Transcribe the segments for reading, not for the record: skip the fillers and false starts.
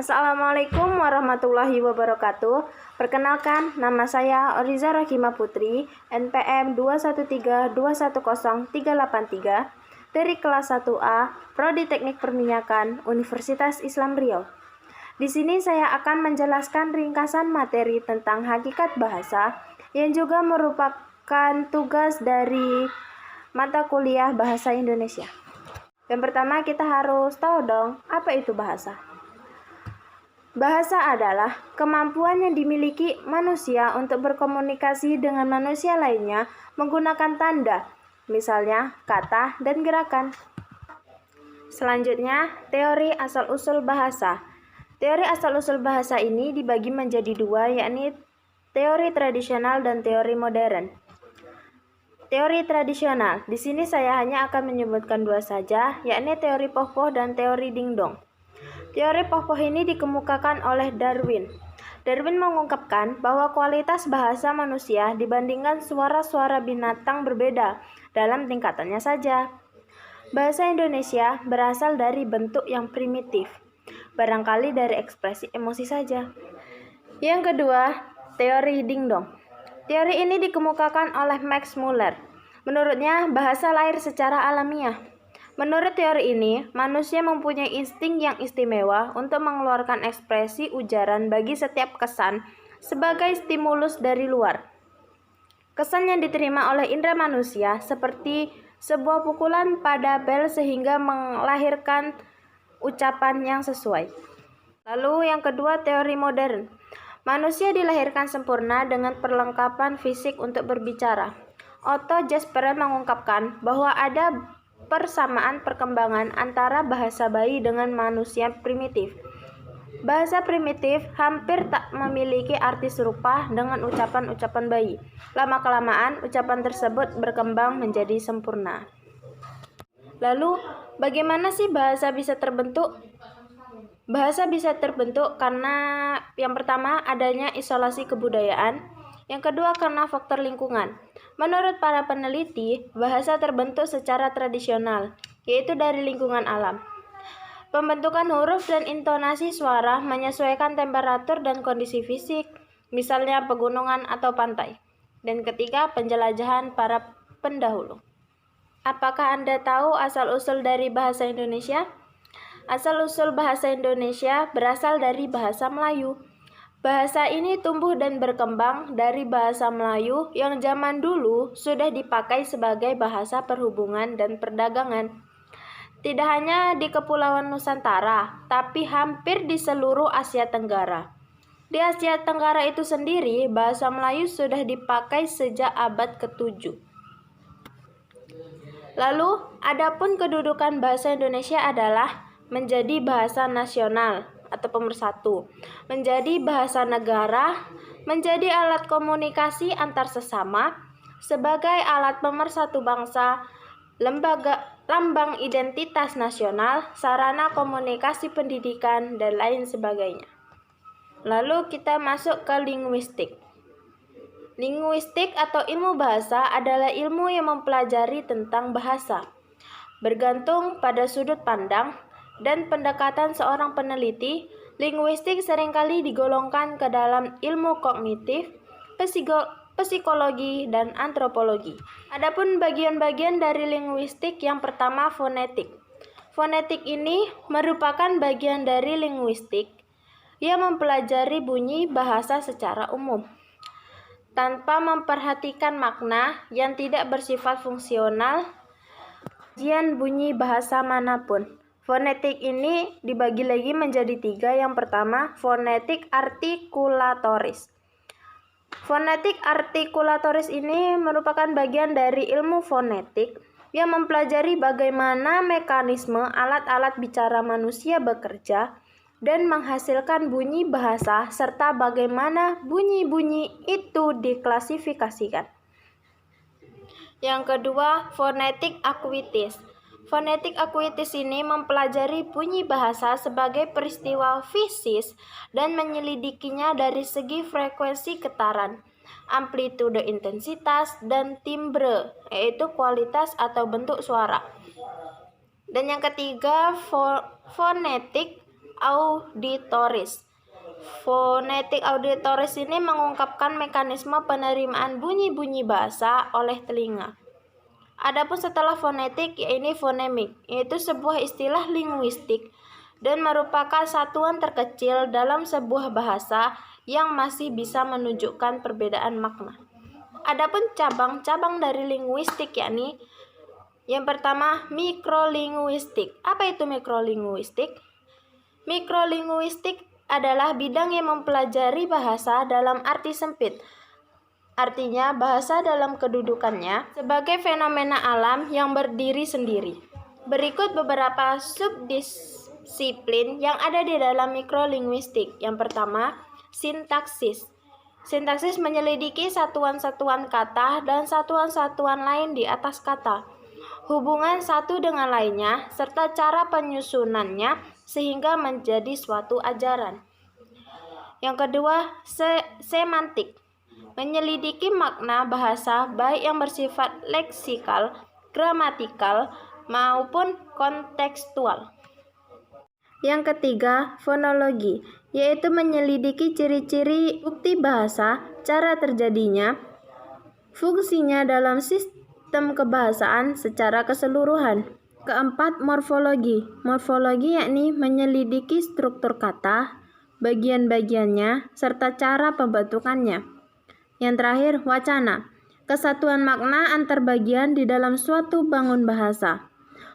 Assalamualaikum warahmatullahi wabarakatuh. Perkenalkan, nama saya Oriza Rahima Putri, NPM 213210383 dari kelas 1A, Prodi Teknik Perminyakan, Universitas Islam Riau. Di sini saya akan menjelaskan ringkasan materi tentang hakikat bahasa yang juga merupakan tugas dari mata kuliah Bahasa Indonesia. Yang pertama, kita harus tahu dong, apa itu bahasa? Bahasa adalah kemampuan yang dimiliki manusia untuk berkomunikasi dengan manusia lainnya menggunakan tanda, misalnya kata dan gerakan. Selanjutnya, teori asal-usul bahasa. Teori asal-usul bahasa ini dibagi menjadi dua, yakni teori tradisional dan teori modern. Teori tradisional, di sini saya hanya akan menyebutkan dua saja, yakni teori Poh-Poh dan teori Ding-Dong. Teori Poh-Poh ini dikemukakan oleh Darwin. Darwin mengungkapkan bahwa kualitas bahasa manusia dibandingkan suara-suara binatang berbeda dalam tingkatannya saja. Bahasa Indonesia berasal dari bentuk yang primitif, barangkali dari ekspresi emosi saja. Yang kedua, teori Ding-Dong. Teori ini dikemukakan oleh Max Muller. Menurutnya, bahasa lahir secara alamiah. Menurut teori ini, manusia mempunyai insting yang istimewa untuk mengeluarkan ekspresi ujaran bagi setiap kesan sebagai stimulus dari luar. Kesan yang diterima oleh indera manusia seperti sebuah pukulan pada bel sehingga melahirkan ucapan yang sesuai. Lalu yang kedua, teori modern. Manusia dilahirkan sempurna dengan perlengkapan fisik untuk berbicara. Otto Jasper mengungkapkan bahwa ada persamaan perkembangan antara bahasa bayi dengan manusia primitif. Bahasa primitif hampir tak memiliki arti serupa dengan ucapan-ucapan bayi. Lama-kelamaan, ucapan tersebut berkembang menjadi sempurna. Lalu, bagaimana sih bahasa bisa terbentuk? Bahasa bisa terbentuk karena yang pertama adanya isolasi kebudayaan, yang kedua karena faktor lingkungan. Menurut para peneliti, bahasa terbentuk secara tradisional, yaitu dari lingkungan alam. Pembentukan huruf dan intonasi suara menyesuaikan temperatur dan kondisi fisik, misalnya pegunungan atau pantai. Dan ketiga, penjelajahan para pendahulu. Apakah Anda tahu asal-usul dari bahasa Indonesia? Asal-usul bahasa Indonesia berasal dari bahasa Melayu. Bahasa ini tumbuh dan berkembang dari bahasa Melayu yang zaman dulu sudah dipakai sebagai bahasa perhubungan dan perdagangan. Tidak hanya di Kepulauan Nusantara, tapi hampir di seluruh Asia Tenggara. Di Asia Tenggara itu sendiri, bahasa Melayu sudah dipakai sejak abad ke-7. Lalu, adapun kedudukan bahasa Indonesia adalah menjadi bahasa nasional atau pemersatu, menjadi bahasa negara, menjadi alat komunikasi antar sesama, sebagai alat pemersatu bangsa, lambang identitas nasional, sarana komunikasi pendidikan, dan lain sebagainya. Lalu kita masuk ke linguistik. Linguistik atau ilmu bahasa adalah ilmu yang mempelajari tentang bahasa. Bergantung pada sudut pandang dan pendekatan seorang peneliti, linguistik seringkali digolongkan ke dalam ilmu kognitif, psikologi, dan antropologi. Adapun bagian-bagian dari linguistik, yang pertama fonetik. Fonetik ini merupakan bagian dari linguistik yang mempelajari bunyi bahasa secara umum, tanpa memperhatikan makna yang tidak bersifat fungsional, kajian bunyi bahasa manapun. Fonetik ini dibagi lagi menjadi tiga. Yang pertama, fonetik artikulatoris. Fonetik artikulatoris ini merupakan bagian dari ilmu fonetik yang mempelajari bagaimana mekanisme alat-alat bicara manusia bekerja dan menghasilkan bunyi bahasa, serta bagaimana bunyi-bunyi itu diklasifikasikan. Yang kedua, fonetik akuitis. Fonetik akuitis ini mempelajari bunyi bahasa sebagai peristiwa fisis dan menyelidikinya dari segi frekuensi getaran, amplitude intensitas, dan timbre, yaitu kualitas atau bentuk suara. Dan yang ketiga, fonetik auditoris. Fonetik auditoris ini mengungkapkan mekanisme penerimaan bunyi-bunyi bahasa oleh telinga. Adapun setelah fonetik, yaitu fonemik, yaitu sebuah istilah linguistik dan merupakan satuan terkecil dalam sebuah bahasa yang masih bisa menunjukkan perbedaan makna. Adapun cabang-cabang dari linguistik yakni yang pertama mikrolinguistik. Apa itu mikrolinguistik? Mikrolinguistik adalah bidang yang mempelajari bahasa dalam arti sempit. Artinya bahasa dalam kedudukannya sebagai fenomena alam yang berdiri sendiri. Berikut beberapa subdisiplin yang ada di dalam mikrolinguistik. Yang pertama, sintaksis. Sintaksis menyelidiki satuan-satuan kata dan satuan-satuan lain di atas kata, hubungan satu dengan lainnya, serta cara penyusunannya sehingga menjadi suatu ajaran. Yang kedua, semantik. Menyelidiki makna bahasa baik yang bersifat leksikal, gramatikal, maupun kontekstual. Yang ketiga, fonologi, yaitu menyelidiki ciri-ciri bukti bahasa, cara terjadinya, fungsinya dalam sistem kebahasaan secara keseluruhan. Keempat, morfologi. Morfologi yakni menyelidiki struktur kata, bagian-bagiannya, serta cara pembentukannya. Yang terakhir, wacana. Kesatuan makna antar bagian di dalam suatu bangun bahasa.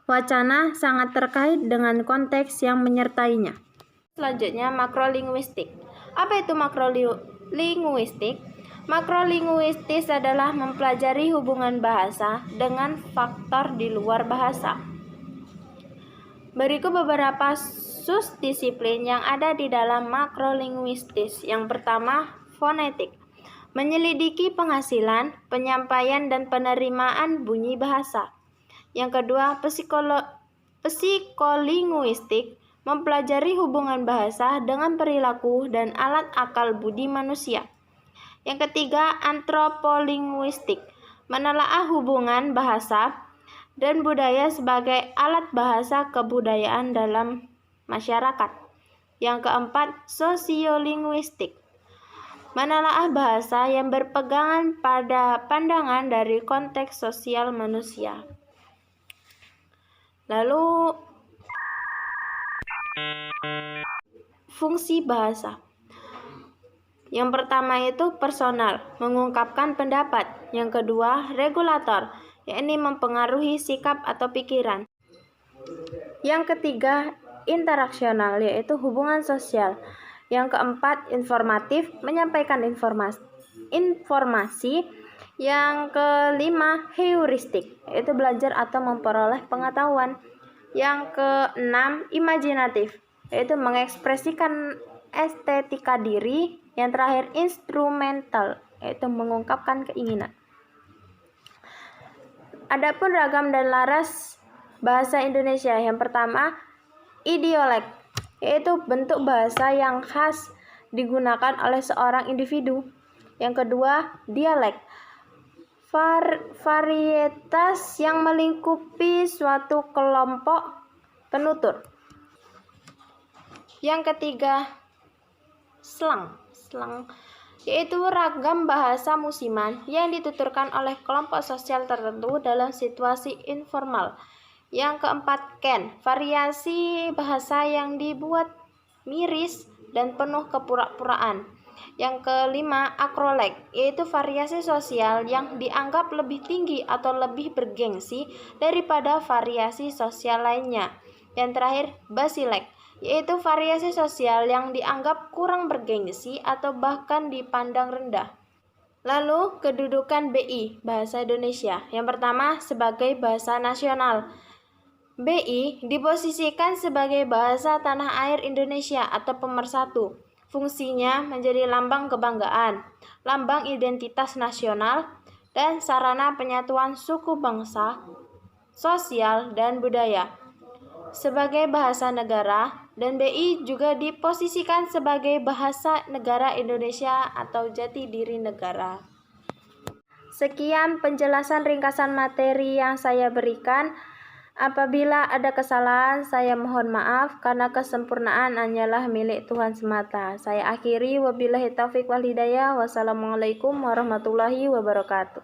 Wacana sangat terkait dengan konteks yang menyertainya. Selanjutnya, makrolinguistik. Apa itu makrolinguistik? Makrolinguistik adalah mempelajari hubungan bahasa dengan faktor di luar bahasa. Berikut beberapa subdisiplin yang ada di dalam makrolinguistik. Yang pertama, fonetik. Menyelidiki penghasilan, penyampaian, dan penerimaan bunyi bahasa. Yang kedua, psikolinguistik, mempelajari hubungan bahasa dengan perilaku dan alat akal budi manusia. Yang ketiga, antropolinguistik, menelaah hubungan bahasa dan budaya sebagai alat bahasa kebudayaan dalam masyarakat. Yang keempat, sosiolinguistik, menelaah bahasa yang berpegangan pada pandangan dari konteks sosial manusia. Lalu, fungsi bahasa. Yang pertama itu personal, mengungkapkan pendapat. Yang kedua, regulator, yakni mempengaruhi sikap atau pikiran. Yang ketiga, interaksional, yaitu hubungan sosial. Yang keempat, informatif, menyampaikan informasi. Yang kelima, heuristik, yaitu belajar atau memperoleh pengetahuan. Yang keenam, imajinatif, yaitu mengekspresikan estetika diri. Yang terakhir, instrumental, yaitu mengungkapkan keinginan. Adapun ragam dan laras bahasa Indonesia. Yang pertama, idiolek, yaitu bentuk bahasa yang khas digunakan oleh seorang individu. Yang kedua, dialek, varietas yang melingkupi suatu kelompok penutur. Yang ketiga, slang, yaitu ragam bahasa musiman yang dituturkan oleh kelompok sosial tertentu dalam situasi informal. Yang keempat, ken, variasi bahasa yang dibuat miris dan penuh kepura-puraan. Yang kelima, akrolek, yaitu variasi sosial yang dianggap lebih tinggi atau lebih bergengsi daripada variasi sosial lainnya. Yang terakhir, basilek, yaitu variasi sosial yang dianggap kurang bergengsi atau bahkan dipandang rendah. Lalu, kedudukan BI, Bahasa Indonesia. Yang pertama, sebagai bahasa nasional. BI diposisikan sebagai bahasa tanah air Indonesia atau pemersatu. Fungsinya menjadi lambang kebanggaan, lambang identitas nasional, dan sarana penyatuan suku bangsa, sosial, dan budaya. Sebagai bahasa negara, dan BI juga diposisikan sebagai bahasa negara Indonesia atau jati diri negara. Sekian penjelasan ringkasan materi yang saya berikan. Apabila ada kesalahan, saya mohon maaf karena kesempurnaan hanyalah milik Tuhan semata. Saya akhiri, wabillahi taufiq wal hidayah. Wassalamualaikum warahmatullahi wabarakatuh.